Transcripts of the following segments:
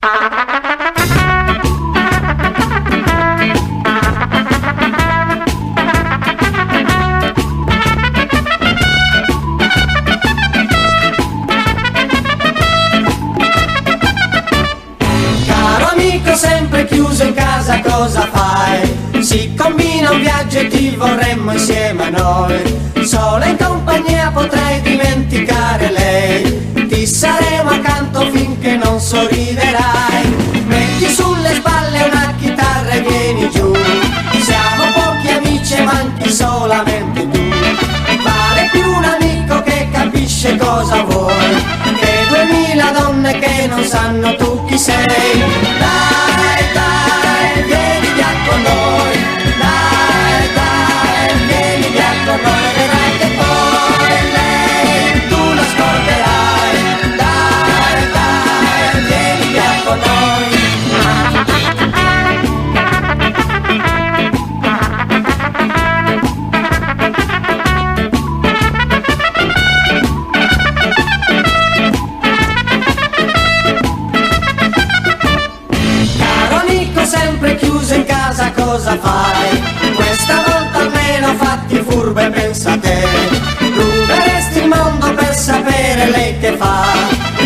Caro amico sempre chiuso in casa cosa fai? Si combina un viaggio e ti vorremmo insieme a noi. Sola in compagnia potrei dimenticare lei. Ti saremo accanto finché non sorriderai. Metti sulle spalle una chitarra e vieni giù. Siamo pochi amici e manchi solamente tu. Vale più un amico che capisce cosa vuoi che 2000 donne che non sanno tu chi sei. Dai, dai, vieni via con noi. Dai, dai, vieni via con noi. Vedrai che poi lei tu la scorderai. Dai, dai, vieni via con noi. Caro amico sempre chiuso in casa cosa fai? Questa volta almeno fatti furbo e pensa a te. Ruberesti il mondo per sapere lei che fa,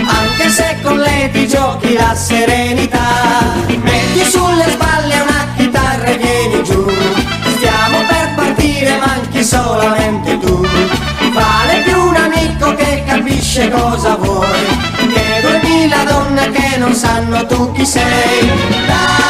anche se con lei ti giochi la serenità. Metti sulle spalle una chitarra e vieni giù. Stiamo per partire, manchi solamente tu. Vale più un amico che capisce cosa vuoi che 2000 donne che non sanno tu chi sei. Dai,